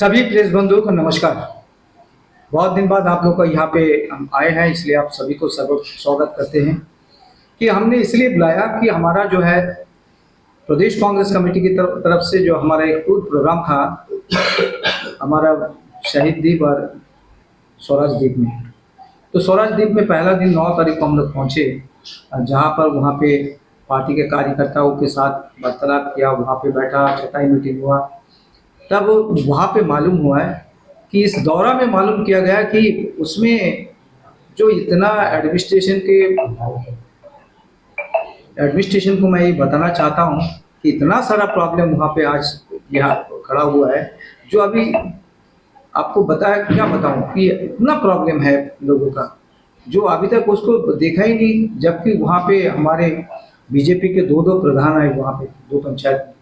सभी प्रेस बंधुओं को नमस्कार। बहुत दिन बाद आप लोग का यहाँ पे हम आए हैं, इसलिए आप सभी को स्वागत करते हैं। कि हमने इसलिए बुलाया कि हमारा जो है प्रदेश कांग्रेस कमेटी की तरफ से जो हमारा एक टूर प्रोग्राम था हमारा शहीद द्वीप और स्वराज द्वीप में। तो स्वराज द्वीप में पहला दिन 9 तारीख को हम लोग पहुँचे, जहाँ पर वहाँ पे पार्टी के कार्यकर्ताओं के साथ वार्तालाप किया, वहाँ पे बैठा, चटाई मीटिंग हुआ। तब वहाँ पे मालूम हुआ है कि इस दौरा में मालूम किया गया कि उसमें जो इतना एडमिनिस्ट्रेशन को मैं ये बताना चाहता हूँ कि इतना सारा प्रॉब्लम वहाँ पे आज यहाँ खड़ा हुआ है, जो अभी आपको बताया क्या बताऊँ कि इतना प्रॉब्लम है लोगों का जो अभी तक उसको देखा ही नहीं। जबकि वहाँ पे हमारे बीजेपी के दो प्रधान है वहाँ पे, 2 पंचायत।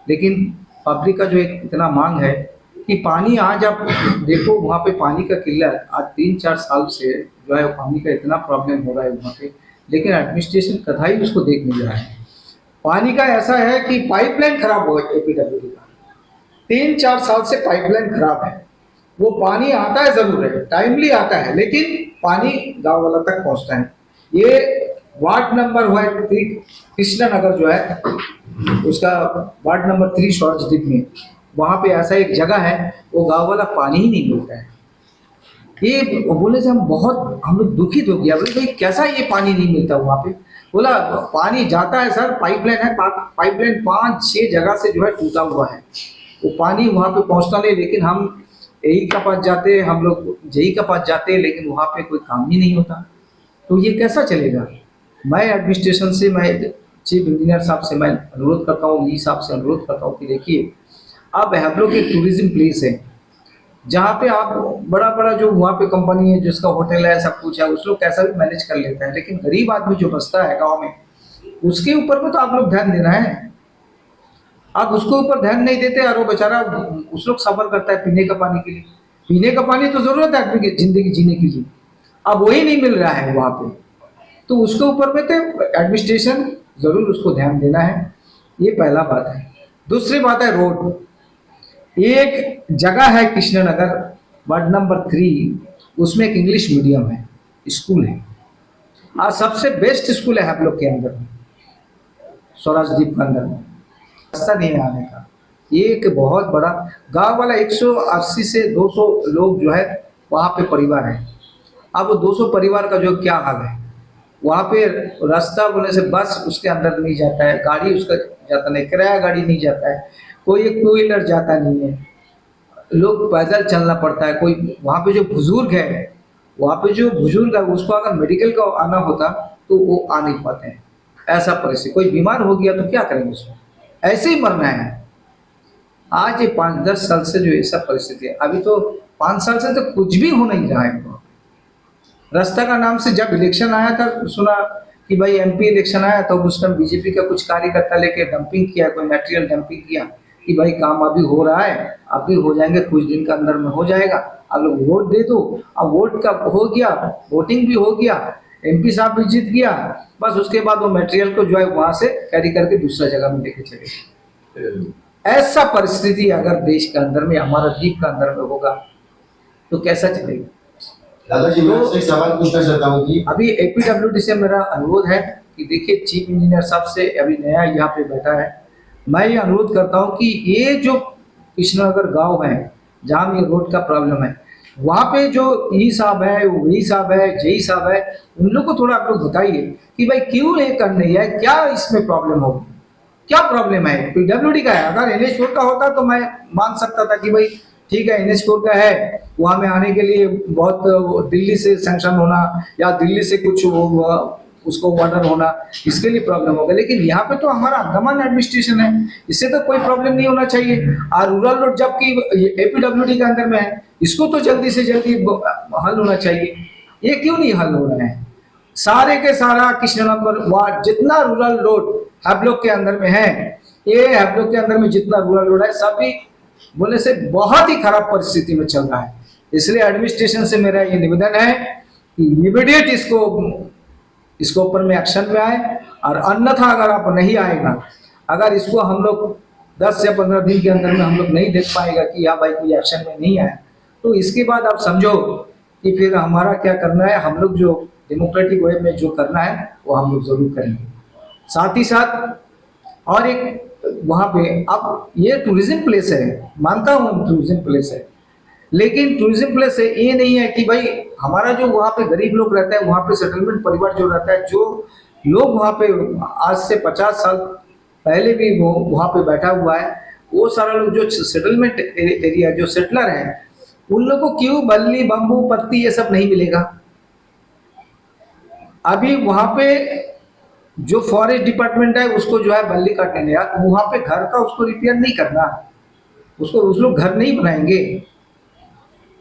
लेकिन पब्लिक का जो एक इतना मांग है कि पानी, आज आप देखो वहाँ पे पानी का किल्लत आज 3-4 साल से जो है पानी का इतना प्रॉब्लम हो रहा है वहाँ पे, लेकिन एडमिनिस्ट्रेशन कदाई उसको देख नहीं रहा है। पानी का ऐसा है कि पाइपलाइन खराब हो गई एपीडब्ल्यूडी का, 3-4 साल से पाइपलाइन खराब है। वो पानी आता है जरूर है, टाइमली आता है, लेकिन पानी गाँव वाला तक पहुँचता है। ये वार्ड नंबर हुआ कृष्णा नगर जो है उसका वार्ड नंबर 3 स्वराजद्वीप में, वहाँ पे ऐसा एक जगह है वो गाँव वाला पानी ही नहीं मिलता है। ये बोले से हम लोग दुखित हो गया, बोले भाई कैसा ये पानी नहीं मिलता वहाँ पे। बोला पानी जाता है सर, पाइपलाइन है, पाइपलाइन 5-6 जगह से जो है टूटा हुआ है, वो पानी वहाँ पे पहुँचता नहीं। लेकिन हम यही का पास जाते, हम लोग जेई का पास जाते, लेकिन वहाँ पे कोई काम ही नहीं होता। तो ये कैसा चलेगा। मैं एडमिनिस्ट्रेशन से, मैं चीफ इंजीनियर साहब से मैं अनुरोध करता हूँ, ई साहब से अनुरोध करता हूँ कि देखिए अब हम लोग एक टूरिज्म प्लेस है जहाँ पे आप बड़ा जो वहाँ पे कंपनी है जिसका होटल है, सब कुछ है, उस लोग कैसा भी मैनेज कर लेता है, लेकिन गरीब आदमी जो बसता है गाँव में उसके ऊपर में तो आप लोग ध्यान देना है। आप उसके ऊपर ध्यान नहीं देते और वो बेचारा उस लोग सफर करता है पीने का पानी के लिए। पीने का पानी तो जरूरत है आदमी की जिंदगी जीने के लिए, अब वही नहीं मिल रहा है वहाँ पे, तो उसके ऊपर में तो एडमिनिस्ट्रेशन जरूर उसको ध्यान देना है। ये पहला बात है। दूसरी बात है रोड। एक जगह है कृष्णनगर वार्ड नंबर 3, उसमें एक इंग्लिश मीडियम है, स्कूल है, और सबसे बेस्ट स्कूल है हम लोग के अंदर में, स्वराजद्वीप के अंदर में। रास्ता नहीं है आने का। ये एक बहुत बड़ा गांव वाला 180 से 200 लोग जो है वहाँ पे परिवार है। अब वो 200 परिवार का जो क्या हाल है, वहाँ पे रास्ता बोलने से बस उसके अंदर नहीं जाता है, गाड़ी उसका जाता नहीं, किराया गाड़ी नहीं जाता है, कोई एक 2 व्हीलर जाता नहीं है, लोग पैदल चलना पड़ता है। कोई वहाँ पे जो बुजुर्ग है, वहाँ पे जो बुजुर्ग है उसको अगर मेडिकल का आना होता तो वो आ नहीं पाते हैं। ऐसा परिस्थिति, कोई बीमार हो गया तो क्या करेंगे उसको, ऐसे ही मरना है। आज ये 5-10 साल से जो ऐसा परिस्थिति है, अभी तो 5 साल से तो कुछ भी हो नहीं रहा है। रास्ता का नाम से जब इलेक्शन आया था सुना कि भाई एमपी इलेक्शन आया तो उस टाइम बीजेपी का कुछ कार्यकर्ता लेके डंपिंग किया, कोई मटेरियल डंपिंग किया कि भाई काम अभी हो रहा है, अभी हो जाएंगे, कुछ दिन के अंदर में हो जाएगा, आप लोग वोट दे दो। अब वोट का हो गया, वोटिंग भी हो गया, एमपी साहब भी जीत गया, बस उसके बाद वो मटेरियल को जो है वहां से कैरी करके दूसरा जगह में लेके चले गए। ऐसा परिस्थिति अगर देश के अंदर में, हमारा द्वीप के अंदर में होगा तो कैसा चलेगा। दादाजी मैं आपसे एक सवाल पूछना चाहता हूँ कि अभी एपीडब्ल्यूडी से मेरा अनुरोध है कि देखिए चीफ इंजीनियर साहब से, अभी नया यहाँ पे बैठा है, मैं ये अनुरोध करता हूँ कि ये जो कृष्णनगर गांव है जहाँ ये रोड का प्रॉब्लम है, वहाँ पे जो ई साहब है, वही साहब है, जेई साहब है, उन लोग को थोड़ा आप लोग बताइए कि भाई क्यों ये कर नहीं है, क्या इसमें प्रॉब्लम होगी, क्या प्रॉब्लम है। पीडब्ल्यूडी का है, अगर NH4 का होता तो मैं मान सकता था कि भाई ठीक है NH4 का है, वहाँ में आने के लिए बहुत दिल्ली से सैंक्शन होना या दिल्ली से कुछ उसको ऑर्डर होना, इसके लिए प्रॉब्लम होगा। लेकिन यहाँ पे तो हमारा अंडमान एडमिनिस्ट्रेशन है, इससे तो कोई प्रॉब्लम नहीं होना चाहिए। और रूरल रोड जबकि एपीडब्ल्यूडी के अंदर में है, इसको तो जल्दी से जल्दी हल होना चाहिए। ये क्यों नहीं हल हो रहा है। सारे के सारा कृष्णनगर वार्ड जितना रूरल रोड हम लोग के अंदर में है, ये हम लोग के अंदर में जितना रूरल रोड है सभी बोले से बहुत ही खराब परिस्थिति में चल रहा है। इसलिए एडमिनिस्ट्रेशन से मेरा ये निवेदन है कि इमीडिएट इसको ऊपर में एक्शन में आए, और अन्यथा अगर आप नहीं आएगा, अगर इसको हम लोग 10 या 15 दिन के अंदर में हम लोग नहीं देख पाएगा कि यहाँ भाई कोई एक्शन में नहीं आया, तो इसके बाद आप समझो कि फिर हमारा क्या करना है। हम लोग जो डेमोक्रेटिक वे में जो करना है वो हम लोग जरूर करेंगे। साथ ही साथ और एक वहाँ पे, अब ये टूरिज्म प्लेस है, मानता हूँ टूरिज्म प्लेस है, लेकिन टूरिज्म प्लेस है ये नहीं है कि भाई हमारा जो वहाँ पे गरीब लोग रहता है, वहाँ पे सेटलमेंट परिवार जो रहता है, जो लोग वहाँ पे आज से 50 साल पहले भी वो वहाँ पे बैठा हुआ है, वो सारा लोग जो सेटलमेंट एरिया जो सेटलर हैं, उन लोगों को क्यों बल्ली बम्बू पत्ती ये सब नहीं मिलेगा। अभी वहाँ पे जो फॉरेस्ट डिपार्टमेंट है उसको जो है बल्ली काटने नहीं, यार वहाँ पे घर का उसको रिपेयर नहीं करना, उसको उस लोग घर नहीं बनाएंगे,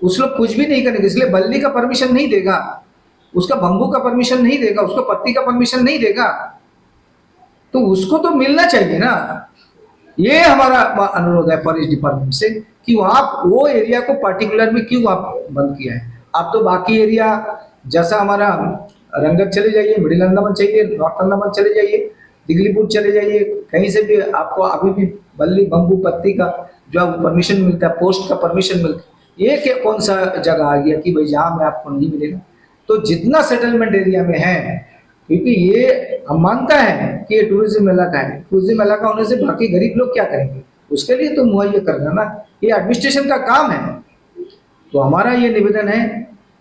उस लोग कुछ भी नहीं करेंगे, इसलिए बल्ली का परमिशन नहीं देगा, उसका बम्बू का परमिशन नहीं देगा, उसको पत्ती का परमिशन नहीं देगा, तो उसको तो मिलना चाहिए ना। ये हमारा अनुरोध है फॉरेस्ट डिपार्टमेंट से कि आप वो एरिया को पर्टिकुलर में क्यों आप बंद किया है। आप तो बाकी एरिया जैसा हमारा रंगत चले जाइए, मिडिल अंडमान चाहिए, नॉर्थ अंडमान चले जाइए, दिगलीपुर चले जाइए, कहीं से भी आपको अभी भी बल्ली बम्बू पत्ती का जो परमिशन मिलता है, पोस्ट का परमिशन मिलता है। ये क्या कौन सा जगह आ गया कि भाई जहाँ में आपको नहीं मिलेगा। तो जितना सेटलमेंट एरिया में है, क्योंकि ये हम मानता है कि ये टूरिज्म इलाका है, टूरिज्म इलाका होने से बाकी गरीब लोग क्या करेंगे, उसके लिए तो मुहैया करना ना, ये एडमिनिस्ट्रेशन का काम है। तो हमारा ये निवेदन है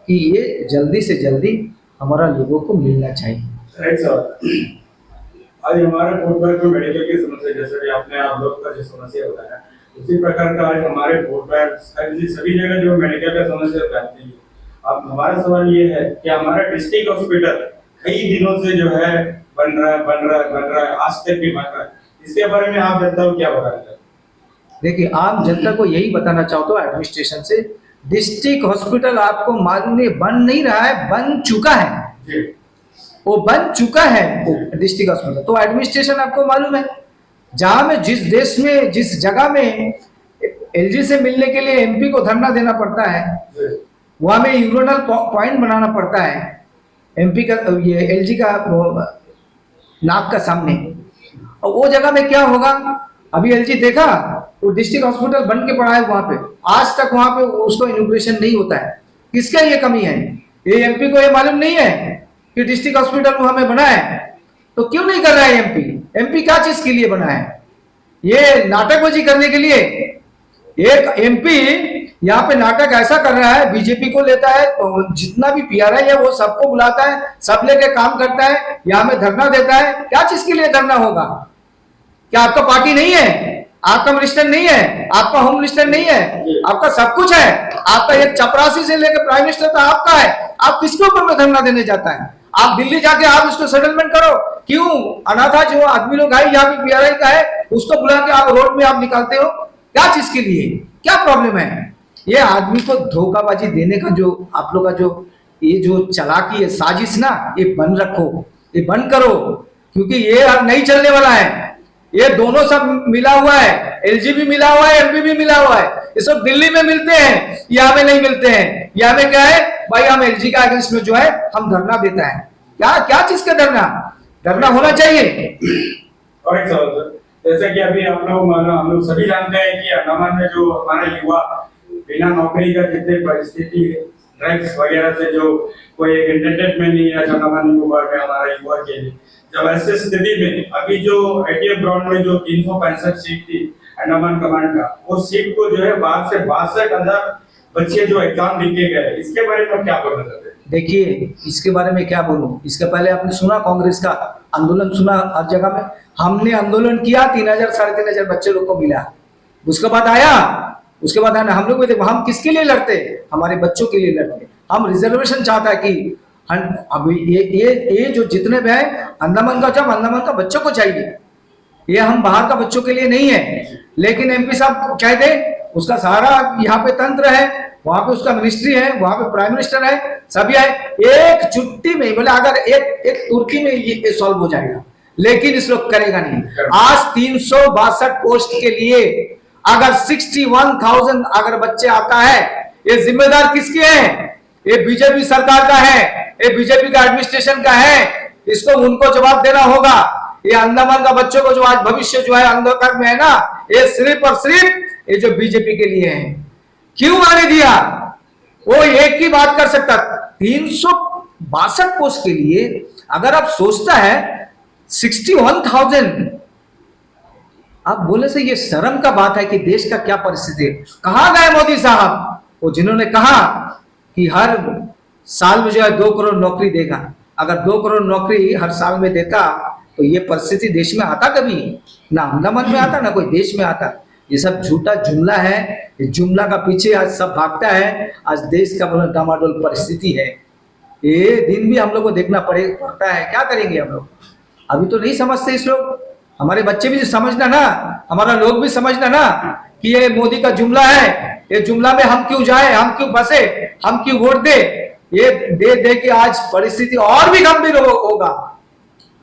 कि ये जल्दी से जल्दी हमारा लोगों को मिलना चाहिए। राइट सर, आज हमारे फूड बैंक में मेडिकल की समस्या, जैसे कि आपने आप लोग का जो समस्या बताया, उसी प्रकार का आज हमारे फूड बैंक सभी जगह जो मेडिकल का समस्या फैलती है। अब हमारा सवाल ये है कि हमारा डिस्ट्रिक्ट हॉस्पिटल कई दिनों से जो है बन रहा है, आज तक भी बन रहा है, इसके बारे में आप जनता को क्या बताना? देखिए, आम जनता को यही बताना चाहता हूँ एडमिनिस्ट्रेशन से, डिस्ट्रिक्ट हॉस्पिटल आपको मालूम नहीं बन नहीं रहा है, बन चुका है, वो बन चुका है डिस्ट्रिक्ट हॉस्पिटल। तो एडमिनिस्ट्रेशन आपको मालूम है, जहां में जिस देश में जिस जगह में एलजी से मिलने के लिए एमपी को धरना देना पड़ता है, वहां में यूरोनल पॉइंट बनाना पड़ता है एमपी का, ये एलजी का नाक का सामने, और वो जगह में क्या होगा। अभी एलजी देखा, वो डिस्ट्रिक्ट हॉस्पिटल बन के पड़ा है वहां पे, आज तक वहां पे उसको इनॉग्रेशन नहीं होता है। किसका ये कमी है? ये एमपी को ये मालूम नहीं है कि डिस्ट्रिक्ट हॉस्पिटल वहां में बना है, तो क्यों नहीं कर रहा है एमपी? एमपी क्या चीज के लिए बना है? ये नाटकबाजी करने के लिए। एक एमपी यहाँ पे नाटक ऐसा कर रहा है, बीजेपी को लेता है, तो जितना भी पीआरआई है वो सबको बुलाता है, सब लेके काम करता है, यहाँ में धरना देता है। क्या चीज के लिए धरना होगा? क्या आपका पार्टी नहीं है? आपका मिनिस्टर नहीं है? आपका होम मिनिस्टर नहीं है? आपका सब कुछ है, आपका एक चपरासी से लेकर प्राइम मिनिस्टर तक आपका है। आप किसके ऊपर में धरना देने जाता है? आप दिल्ली जाके आप इसको सेटलमेंट करो। क्यों अनाथा जो आदमी लोग है यहाँ पे पीआरआई का है, उसको बुला के आप रोड में आप निकालते हो? क्या चीज के लिए? क्या प्रॉब्लम है? ये आदमी को धोखाबाजी देने का जो आप लोग का जो ये जो चालाकी है, साजिश ना, ये बंद रखो, ये बंद करो, क्योंकि ये अब नहीं चलने वाला है। ये दोनों सब मिला हुआ है, एलजी भी मिला हुआ है, एमपी भी मिला हुआ है। ये सब दिल्ली में मिलते हैं, यहाँ में नहीं मिलते हैं। यहाँ में क्या है भाई, हम एलजी का अगेंस्ट में जो है हम धरना देता है। क्या क्या चीज का धरना होना चाहिए। और एक सवाल सर, जैसे कि अभी आप लोग हम लोग सभी जानते हैं कि अंडमान में जो हमारा युवा बिना नौकरी का जितने परिस्थिति है, ड्रग्स वगैरह से जो कोई एंटरटेनमेंट नहीं है अंडमान निकोबार में हमारा युवा के लिए, जब ऐसे स्थिति में अभी जो आईटीएफ ग्राउंड में जो 365 सीट थी अंडमान कमांड का, वो सीट को जो है बाहर से 62,000 बच्चे जो एग्जाम लिखे गए, इसके बारे में क्या बोलना चाहते हैं? देखिए, इसके बारे में क्या बोलूं, इसके पहले आपने सुना कांग्रेस का आंदोलन, सुना हर जगह में हमने आंदोलन किया, 3,000 साढ़े 3,000 बच्चे लोग को मिला। उसके बाद आया ना, हम लोग भी देखो, हम किसके लिए लड़ते? हमारे बच्चों के लिए लड़ते। हम रिजर्वेशन चाहता है कि अभी ये जो जितने भी है अंडमान का, जब अंडमान का बच्चों को चाहिए, ये हम बाहर का बच्चों के लिए नहीं है। लेकिन एमपी साहब कह दे, उसका सारा यहाँ पे तंत्र है, वहां पे उसका मिनिस्ट्री है, वहां पे प्राइम मिनिस्टर है, सभी है, एक छुट्टी में बोले अगर एक तुर्की में ये सॉल्व हो जाएगा, लेकिन इस लोग करेगा नहीं। आज 362 पोस्ट के लिए अगर 61,000 अगर बच्चे आता है, ये जिम्मेदार किसके हैं? ये बीजेपी सरकार का है, ये बीजेपी का एडमिनिस्ट्रेशन का है। इसको उनको जवाब देना होगा। ये अंडमान का बच्चों को जो आज भविष्य जो है अंधकार में है ना, ये सिर्फ और सिर्फ ये जो बीजेपी के लिए है। क्यों आने दिया? वो एक ही बात कर सकता, 362 पोस्ट के लिए अगर आप सोचता है 61,000, आप बोले से ये शर्म का बात है कि देश का क्या परिस्थिति है। कहां गए मोदी साहब, वो जिन्होंने कहा कि हर साल में जो है 2 करोड़ नौकरी देगा। अगर 2 करोड़ नौकरी हर साल में देता तो ये परिस्थिति देश में आता कभी? ना अंडमान में आता, ना कोई देश में आता। ये सब झूठा जुमला है। इस जुमला का पीछे आज सब भागता है। आज देश का बहुत डामाडोल परिस्थिति है। ये दिन भी हम लोग को देखना पड़ता है। क्या करेंगे हम लोग? अभी तो नहीं समझते इस लोग। हमारे बच्चे भी समझना ना, हमारा लोग भी समझना ना कि ये मोदी का जुमला है। ये जुमला में हम क्यों जाए, हम क्यों फंसे, हम क्यों वोट दे? ये दे दे के आज परिस्थिति और भी गंभीर होगा।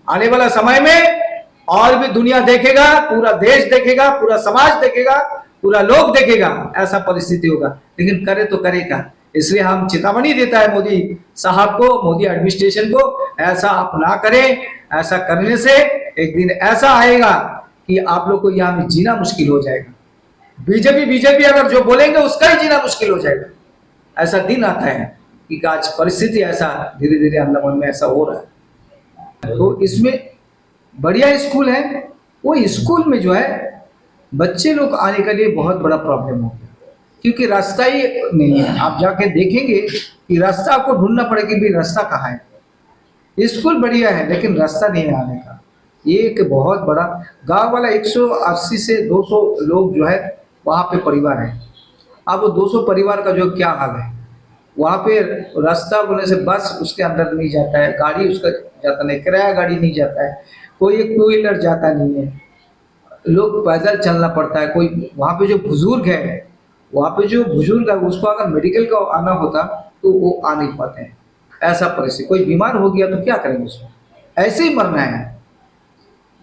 आने वाला समय में और भी दुनिया देखेगा, पूरा देश देखेगा, पूरा समाज देखेगा, पूरा लोग देखेगा, ऐसा परिस्थिति होगा। लेकिन करे तो करेगा। इसलिए हम चेतावनी देता है मोदी साहब को, मोदी एडमिनिस्ट्रेशन को, ऐसा आप ना करें। ऐसा करने से एक दिन ऐसा आएगा कि आप लोग को यहाँ में जीना मुश्किल हो जाएगा। बीजेपी अगर जो बोलेंगे उसका ही जीना मुश्किल हो जाएगा। ऐसा दिन आता है कि आज परिस्थिति ऐसा धीरे धीरे अंडमान में ऐसा हो रहा है। तो इसमें बढ़िया स्कूल है, वो स्कूल में जो है बच्चे लोग आने के लिए बहुत बड़ा प्रॉब्लम हो गया, क्योंकि रास्ता ही नहीं है। आप जाके देखेंगे कि रास्ता आपको ढूंढना पड़ेगा कि भाई रास्ता कहाँ है। स्कूल बढ़िया है लेकिन रास्ता नहीं है आने का। ये एक बहुत बड़ा गांव वाला 180 से 200 लोग जो है वहाँ पे परिवार है। अब वो 200 परिवार का जो क्या हाल है, वहाँ पे रास्ता बोलने से बस उसके अंदर नहीं जाता है, गाड़ी उसका जाता नहीं, किराया गाड़ी नहीं जाता है, कोई एक 2 व्हीलर जाता नहीं है, लोग पैदल चलना पड़ता है। कोई वहाँ पे जो बुजुर्ग है, वहाँ पे जो बुजुर्ग है उसको अगर मेडिकल का आना होता तो वो आ नहीं पाते हैं। ऐसा परिस्थिति, कोई बीमार हो गया तो क्या करेंगे उसको, ऐसे ही मरना है।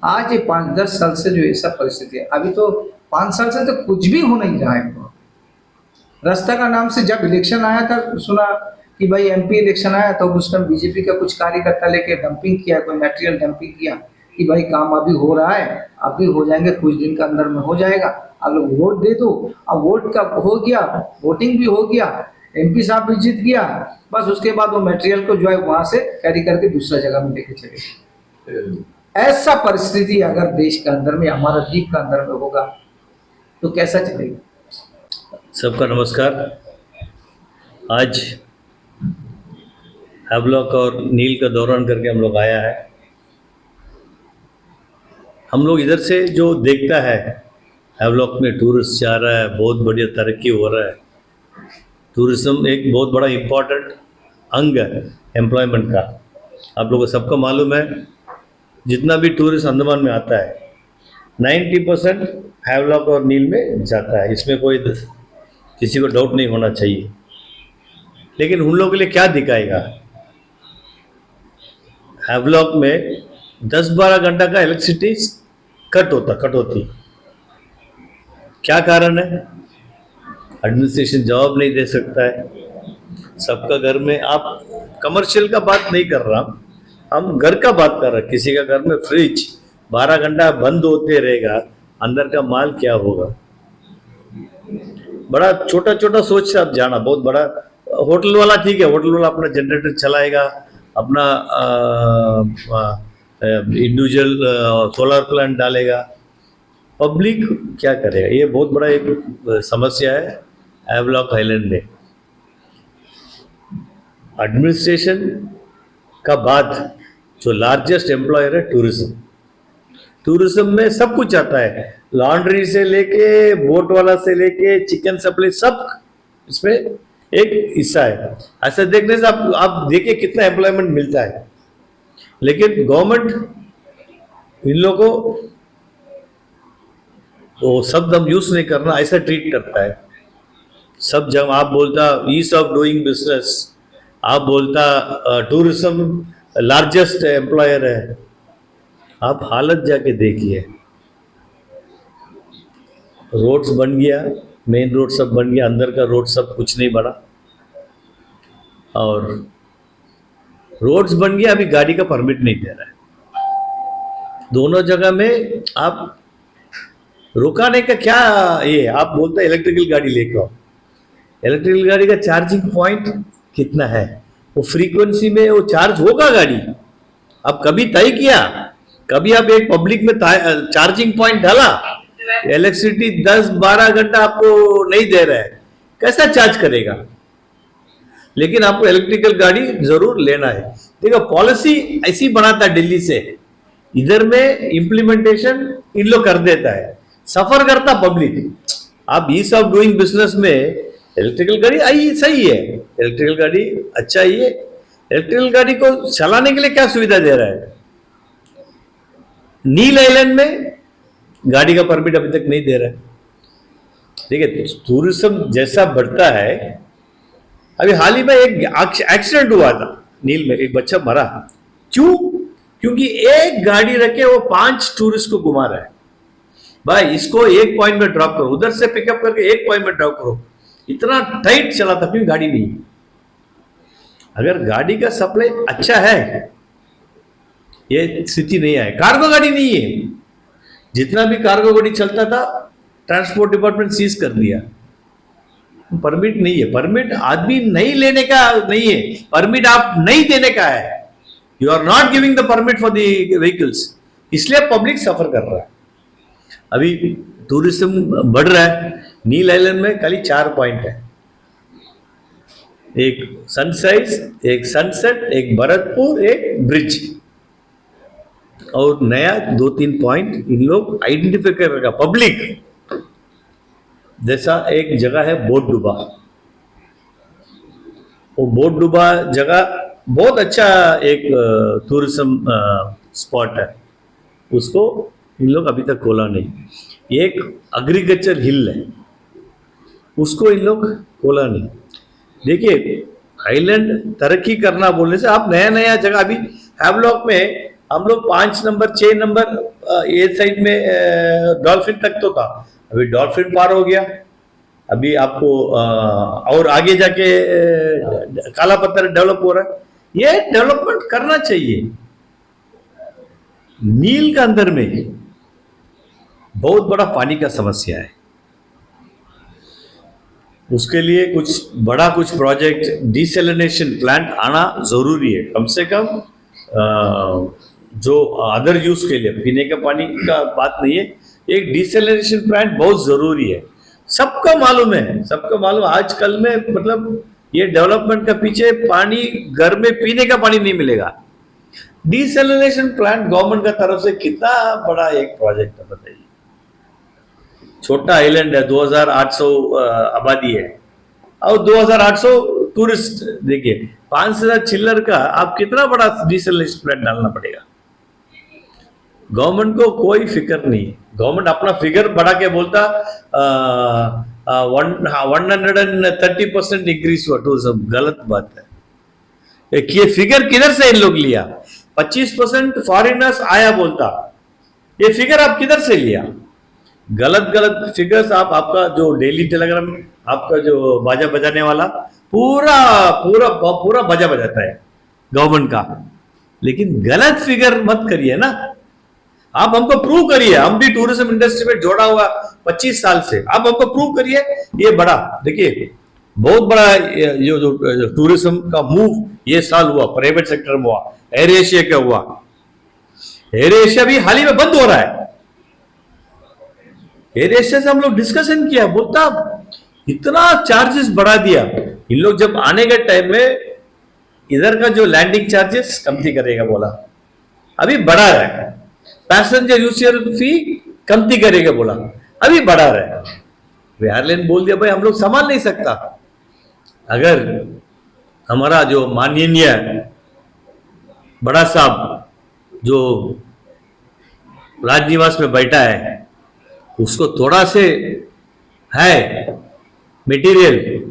आज ये 5-10 साल से जो ऐसा परिस्थिति है, अभी तो 5 साल से तो कुछ भी हो नहीं रहा है। रास्ता का नाम से जब इलेक्शन आया था सुना कि भाई एमपी इलेक्शन आया तो उस टाइम बीजेपी का कुछ कार्यकर्ता लेके डंपिंग किया, कोई मटेरियल डंपिंग किया कि भाई काम अभी हो रहा है, अभी हो जाएंगे, कुछ दिन के अंदर में हो जाएगा, आप लोग वोट दे दो। अब वोट का हो गया, वोटिंग भी हो गया, एमपी साहब भी जीत गया, बस उसके बाद वो मटेरियल को जो है वहां से कैरी करके दूसरा जगह में लेके चले गए। ऐसा परिस्थिति अगर देश के अंदर में, हमारा द्वीप के अंदर में होगा तो कैसा चलेगा? सबका नमस्कार। आज हैवलॉक और नील का दौरान करके हम लोग आया है। हम लोग इधर से जो देखता है हैवलॉक में टूरिस्ट जा रहा है, बहुत बढ़िया तरक्की हो रहा है। टूरिज्म एक बहुत बड़ा इम्पोर्टेंट अंग है एम्प्लॉयमेंट का। आप लोगों को सबका मालूम है, जितना भी टूरिस्ट अंडमान में आता है 90% हैवलॉक और नील में जाता है। इसमें कोई किसी को डाउट नहीं होना चाहिए। लेकिन उन लोगों के लिए क्या दिखाएगा? हैवलॉक में 10-12 घंटा का इलेक्ट्रिसिटी कट होती। क्या कारण है? एडमिनिस्ट्रेशन जवाब नहीं दे सकता है। सबका घर में, आप कमर्शियल का बात नहीं कर रहा, हम घर का बात कर रहे हैं। किसी का घर में फ्रिज 12 घंटा बंद होते रहेगा, अंदर का माल क्या होगा? बड़ा छोटा छोटा सोच से आप जाना। बहुत बड़ा होटल वाला ठीक है, होटल वाला अपना जनरेटर चलाएगा, अपना इंडिविजुअल सोलर प्लांट डालेगा। पब्लिक क्या करेगा? ये बहुत बड़ा एक समस्या है हैवलॉक आइलैंड में। एडमिनिस्ट्रेशन का बाद जो लार्जेस्ट एम्प्लॉयर है टूरिज्म। टूरिज्म में सब कुछ आता है, लॉन्ड्री से लेके बोट वाला से लेके चिकन सप्लाई, सब इसमें एक हिस्सा है। ऐसा देखने से आप देखिए कितना एम्प्लॉयमेंट मिलता है। लेकिन गवर्नमेंट इन लोगों को वो शब्द हम यूज नहीं करना, ऐसा ट्रीट करता है। सब जब आप बोलता ईज ऑफ डूइंग बिजनेस, आप बोलता टूरिज्म लार्जेस्ट एम्प्लॉयर है। आप हालत जाके देखिए, रोड्स बन गया, मेन रोड सब बन गया, अंदर का रोड सब कुछ नहीं बना। और रोड्स बन गया, अभी गाड़ी का परमिट नहीं दे रहा है। दोनों जगह में आप रुकाने का क्या ये आप बोलते हैं इलेक्ट्रिकल गाड़ी लेके आओ, इलेक्ट्रिकल गाड़ी का चार्जिंग पॉइंट कितना है, वो फ्रीक्वेंसी में वो चार्ज होगा गाड़ी। अब कभी तय किया, कभी आप एक पब्लिक में चार्जिंग पॉइंट डाला, इलेक्ट्रिसिटी 10-12 घंटा आपको नहीं दे रहा है, कैसा चार्ज करेगा। लेकिन आपको इलेक्ट्रिकल गाड़ी जरूर लेना है। देखो पॉलिसी ऐसी बनाता है दिल्ली से, इधर में इंप्लीमेंटेशन इन लोग कर देता है, सफर करता पब्लिक। आप ईज ऑफ डूइंग बिजनेस में इलेक्ट्रिकल गाड़ी आई सही है, इलेक्ट्रिकल गाड़ी अच्छा ही है। इलेक्ट्रिकल गाड़ी को चलाने के लिए क्या सुविधा दे रहा है, नील आइलैंड में गाड़ी का परमिट अभी तक नहीं दे रहा है। देखिए टूरिज्म जैसा बढ़ता है, अभी हाल ही में एक एक्सीडेंट हुआ था नील में, एक बच्चा मरा। क्यों? क्योंकि एक गाड़ी रखे वो 5 टूरिस्ट को घुमा रहा है। भाई इसको एक पॉइंट में ड्रॉप करो, उधर से पिकअप करके एक पॉइंट में ड्रॉप करो, इतना टाइट चला था क्योंकि गाड़ी नहीं। अगर गाड़ी का सप्लाई अच्छा है, ये स्थिति नहीं है। कार्गो गाड़ी नहीं है, जितना भी कार्गो गाड़ी चलता था ट्रांसपोर्ट डिपार्टमेंट सीज कर दिया। परमिट नहीं है, परमिट आदमी नहीं लेने का नहीं है, परमिट आप नहीं देने का है। You are not giving the permit for the vehicles, इसलिए पब्लिक सफर कर रहा है। अभी टूरिज्म बढ़ रहा है। नील आइलैंड में खाली 4 पॉइंट है, एक सनसाइज, एक सनसेट, एक भरतपुर, एक ब्रिज, और नया 2-3 पॉइंट इन लोग आइडेंटिफाई करेगा पब्लिक। जैसा एक जगह है बोटडुबा, वो बोटडुबा जगह बहुत अच्छा एक टूरिज्म स्पॉट है, उसको इन लोग अभी तक खोला नहीं। एक एग्रीकल्चर हिल है, उसको इन लोग खोला नहीं। देखिए आइलैंड तरक्की करना बोलने से आप नया नया जगह, अभी हैवलॉक में हम लोग 5 नंबर 6 नंबर ये साइड में डॉल्फिन तक तो था, अभी डॉल्फिन पार हो गया। अभी आपको और आगे जाके काला पत्थर डेवलप हो रहा है। ये डेवलपमेंट करना चाहिए। नील के अंदर में बहुत बड़ा पानी का समस्या है, उसके लिए कुछ बड़ा कुछ प्रोजेक्ट डिसैलिनेशन प्लांट आना जरूरी है। कम से कम जो अदर यूज के लिए, पीने के पानी का बात नहीं है, एक डिसैलिनेशन प्लांट बहुत जरूरी है। सबका मालूम है, सबका मालूम आजकल में, मतलब ये डेवलपमेंट का पीछे पानी, घर में पीने का पानी नहीं मिलेगा। डिसैलिनेशन प्लांट गवर्नमेंट का तरफ से कितना बड़ा एक प्रोजेक्ट है बताइए। छोटा आइलैंड है, 2800 आबादी है और 2800 टूरिस्ट। देखिए 5,000 चिल्लर का आप कितना बड़ा डिसैलिनेशन प्लांट डालना पड़ेगा। गवर्नमेंट को कोई फिक्र नहीं है। गवर्नमेंट अपना फिगर बढ़ा के बोलता 130% इंक्रीज हुआ टूरिज्म, गलत बात है। ये फिगर किधर से इन लोग लिया? 25% फॉरेनर्स आया बोलता, ये फिगर आप किधर से लिया? गलत गलत फिगर्स। आपका जो डेली टेलीग्राम, आपका जो बाजा बजाने वाला पूरा पूरा पूरा बाजा बजाता है गवर्नमेंट का, लेकिन गलत फिगर मत करिए ना। आप हमको प्रूव करिए, हम भी टूरिज्म इंडस्ट्री में जोड़ा हुआ 25 साल से, आप हमको प्रूव करिए ये बड़ा। देखिए बहुत बड़ा ये जो टूरिज्म का मूव ये साल हुआ, प्राइवेट सेक्टर में हुआ, एयर एशिया का हुआ। एयर एशिया भी हाल ही में बंद हो रहा है। एयर एशिया से हम लोग डिस्कशन किया, बोलता इतना चार्जेस बढ़ा दिया। इन लोग जब आने के टाइम में इधर का जो लैंडिंग चार्जेस कमती करेगा बोला, अभी बढ़ा रहा है। पैसेंजर यूजर फी कमती करेगा बोला, अभी बढ़ा रहा है। एयरलाइन बोल दिया भाई हम लोग संभाल नहीं सकता। अगर हमारा जो माननीय बड़ा साहब जो राजनिवास में बैठा है, उसको थोड़ा से है मटेरियल,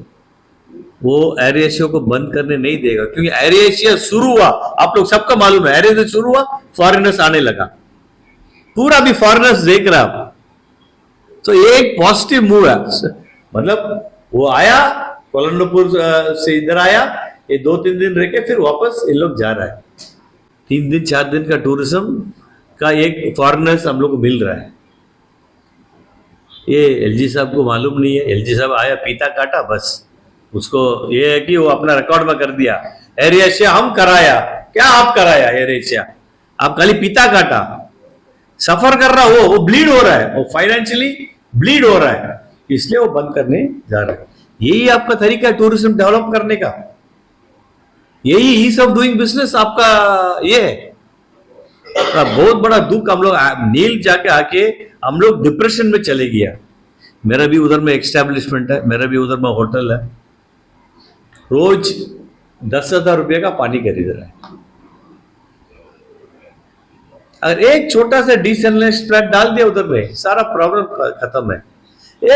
वो एयर एशिया को बंद करने नहीं देगा। क्योंकि एयर एशिया शुरू हुआ, आप लोग सबका मालूम है, एयर एशिया शुरू हुआ, फॉरेनर्स आने लगा, पूरा भी फॉरेनर्स देख रहा है। तो ये एक पॉजिटिव मूव है। मतलब वो आया कोलंबोपुर से इधर आया, ये 2-3 दिन रह के फिर वापस इन लोग जा रहा है। 3 दिन 4 दिन का टूरिज्म का एक फॉरेनर्स हम लोग को मिल रहा है। ये एलजी साहब को मालूम नहीं है। एलजी साहब आया, पीता, काटा, बस उसको ये है कि वो अपना रिकॉर्ड में कर दिया, एयर एशिया हम कराया। क्या आप कराया एयर एशिया? आप खाली पीता काटा। सफर कर रहा वो ब्लीड हो रहा है, वो फाइनेंशियली ब्लीड हो रहा है, इसलिए वो बंद करने जा रहा है। यही आपका तरीका है टूरिज्म डेवलप करने का, यही ईज ऑफ डूइंग बिजनेस आपका ये है। का बहुत बड़ा दुख हम लोग नील जाके आके हम लोग डिप्रेशन में चले गया। मेरा भी उधर में एस्टेब्लिशमेंट है, मेरा भी उधर में होटल है, रोज 10,000 रुपये का पानी खरीद रहा है। अगर एक छोटा सा डिसैलिनेशन प्लांट डाल दिया उधर में, सारा प्रॉब्लम खत्म है।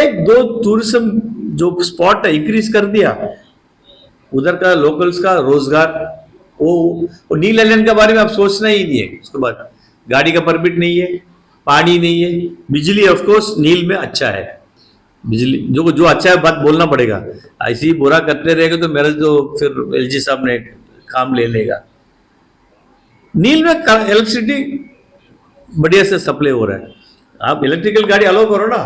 एक दो टूरिज्म जो स्पॉट है इंक्रीज कर दिया, उधर का लोकल्स का रोजगार, वो नील आइलैंड के बारे में आप सोचना ही नहीं है। उसके बाद गाड़ी का परमिट नहीं है, पानी नहीं है, बिजली ऑफ कोर्स नील में अच्छा है, बिजली जो अच्छा है बात बोलना पड़ेगा। ऐसे ही बुरा करते रहेगा तो मेरा जो फिर एलजी साहब ने काम ले लेगा। नील में इलेक्ट्रिसिटी बढ़िया से सप्लाई हो रहा है। आप इलेक्ट्रिकल गाड़ी अलाउ करो ना।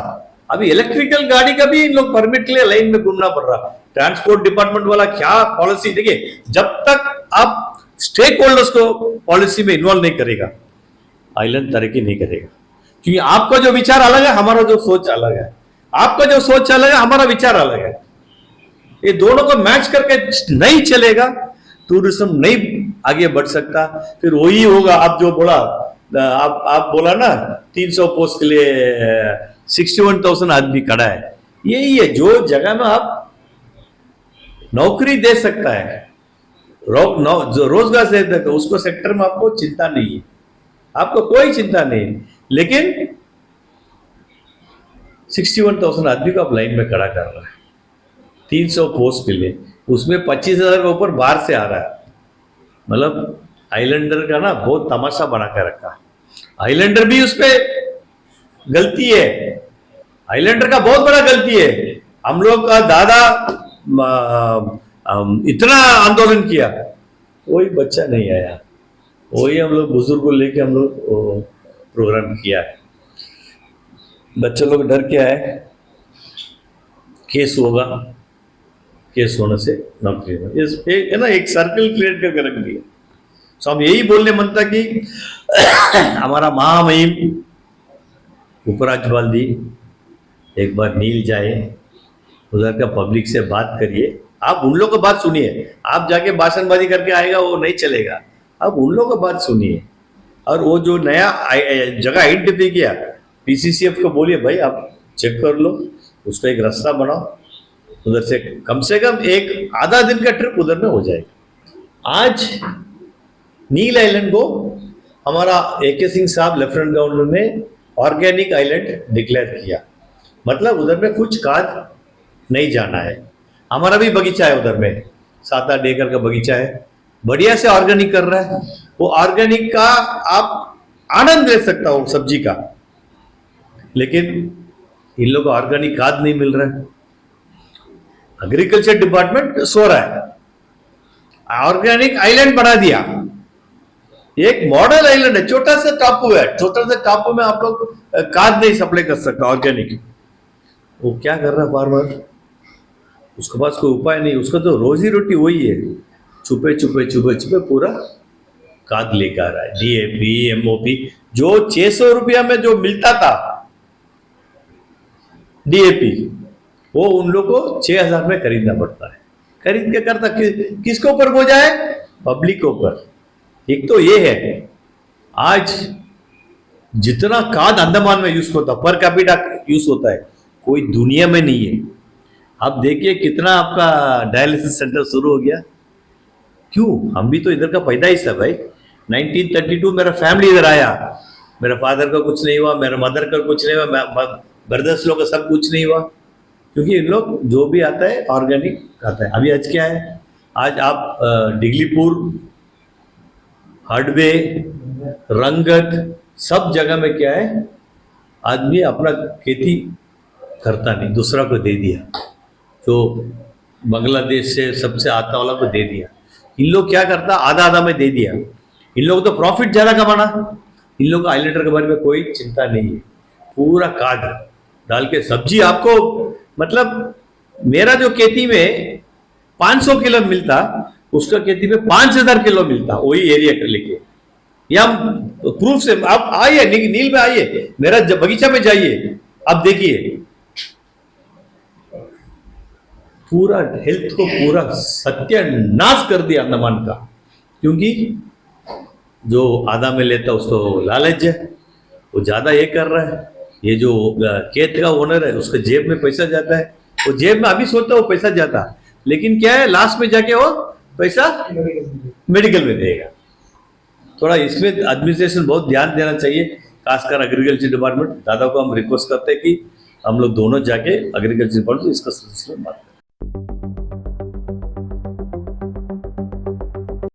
अभी इलेक्ट्रिकल गाड़ी का भी इन लोग परमिट के लिए लाइन में घूमना पड़ रहा। ट्रांसपोर्ट डिपार्टमेंट वाला क्या पॉलिसी, देखिए जब तक आप स्टेक होल्डर्स को पॉलिसी में इन्वॉल्व नहीं करेगा, आइलैंड तरक्की नहीं करेगा। क्योंकि आपका जो विचार अलग है, हमारा जो सोच अलग है, आपका जो सोच अलग है, हमारा विचार अलग है। ये दोनों को मैच करके नहीं चलेगा, टूरिज्म नहीं आगे बढ़ सकता। फिर वही होगा, आप जो बोला, आप बोला ना 300 पोस्ट के लिए 61,000 आदमी खड़ा है। यही है जो जगह में आप नौकरी दे सकता है, जो रोजगार से देता है, उसको सेक्टर में आपको चिंता नहीं है, आपको कोई चिंता नहीं है। लेकिन 61,000 आदमी को आप लाइन में खड़ा कर रहा है 300 पोस्ट के लिए, उसमें 25,000 के ऊपर बाहर से आ रहा है। मतलब आइलैंडर का ना बहुत तमाशा बना कर रखा। आइलैंडर भी उस पर गलती है, आइलैंडर का बहुत बड़ा गलती है। हम लोग का दादा इतना आंदोलन किया, कोई बच्चा नहीं आया, वही हम लोग बुजुर्ग को लेके हम लोग प्रोग्राम किया है। बच्चे लोग डर के आए, केस होगा, केस होने से नौकरी में है ना, एक सर्कल क्रिएट करके रख दिया। तो हम यही बोलने मन था कि हमारा महामहिम उपराज्यपाल जी एक बार नील जाए, उधर का पब्लिक से बात करिए। आप उन लोगों को बात सुनिए, आप जाके भाषणबाजी करके आएगा वो नहीं चलेगा। आप उन लोगों को बात सुनिए, और वो जो नया जगह आइडेंटिफाई किया, पीसीसीएफ को बोलिए भाई आप चेक कर लो, उसका एक रास्ता बनाओ, उधर से कम एक आधा दिन का ट्रिप उधर में हो जाएगा। आज नील आइलैंड को हमारा AK सिंह साहब लेफ्टिनेंट गवर्नर ने ऑर्गेनिक आइलैंड डिक्लेयर किया, मतलब उधर में कुछ खाद नहीं जाना है। हमारा भी बगीचा है उधर में, 7-8 एकड़ का बगीचा है, बढ़िया से ऑर्गेनिक कर रहा है। वो ऑर्गेनिक का आप आनंद ले सकता हो सब्जी का, लेकिन इन लोगों को ऑर्गेनिक खाद नहीं मिल रहा है। एग्रीकल्चर डिपार्टमेंट सो रहा है, ऑर्गेनिक आइलैंड बना दिया, एक मॉडल आइलैंड है, छोटा सा टापू है, छोटा सा टापू में आप लोग खाद नहीं सप्लाई कर सकता ऑर्गेनिक। वो क्या कर रहा है फार्मर, उसके पास कोई उपाय नहीं, उसका तो रोजी रोटी वही है, छुपे छुपे छुपे छुपे पूरा खाद लेकर आ रहा है। DAP MOP जो 600 रुपया में जो मिलता था DAP, वो उन लोग को 6,000 में खरीदना पड़ता है। खरीद के करता किसके ऊपर बोझा है? पब्लिक के ऊपर। एक तो ये है, आज जितना खाद अंडमान में यूज होता, पर कैपिटा यूज होता है, कोई दुनिया में नहीं है। आप देखिए कितना आपका डायलिसिस सेंटर शुरू हो गया। क्यों? हम भी तो इधर का पैदाइश है भाई। 1932 मेरा फैमिली इधर आया, मेरे फादर का कुछ नहीं हुआ, मेरे मदर का कुछ नहीं हुआ, ब्रदर्स लोग का सब कुछ नहीं हुआ, क्योंकि इन लोग जो भी आता है ऑर्गेनिक खाता है। अभी आज क्या है, आज आप डिगलीपुर, हडवे, रंगत, सब जगह में क्या है, आदमी अपना खेती करता नहीं, दूसरा को दे दिया, जो बांग्लादेश से सबसे आता वाला को दे दिया। इन लोग क्या करता, आधा आधा में दे दिया। इन लोग तो प्रॉफिट ज़्यादा कमाना, इन लोग को आइलैंडर के बारे में कोई चिंता नहीं है। पूरा कार्ड डाल के सब्जी आपको मतलब मेरा जो खेती में 500 किलो मिलता, उसका खेती में 5000 किलो मिलता, वही एरिया के लेके। या प्रूफ से आप आइए, नील में आइए, मेरा बगीचा में जाइए, आप देखिए पूरा हेल्थ को पूरा सत्यानाश कर दिया अंडमान का। क्योंकि जो आधा में लेता उसको लालच है, वो ज्यादा ये कर रहा है। ये जो खेत का ओनर है उसके जेब में पैसा जाता है, वो जेब में अभी सोचता है वो पैसा जाता, लेकिन क्या है लास्ट में जाके वो पैसा मेडिकल में देगा। थोड़ा इसमें एडमिनिस्ट्रेशन बहुत ध्यान देना चाहिए, खासकर एग्रीकल्चर डिपार्टमेंट। दादा को हम रिक्वेस्ट करते हैं कि हम लोग दोनों जाके एग्रीकल्चर डिपार्टमेंट इसका सिलसिला बात करें।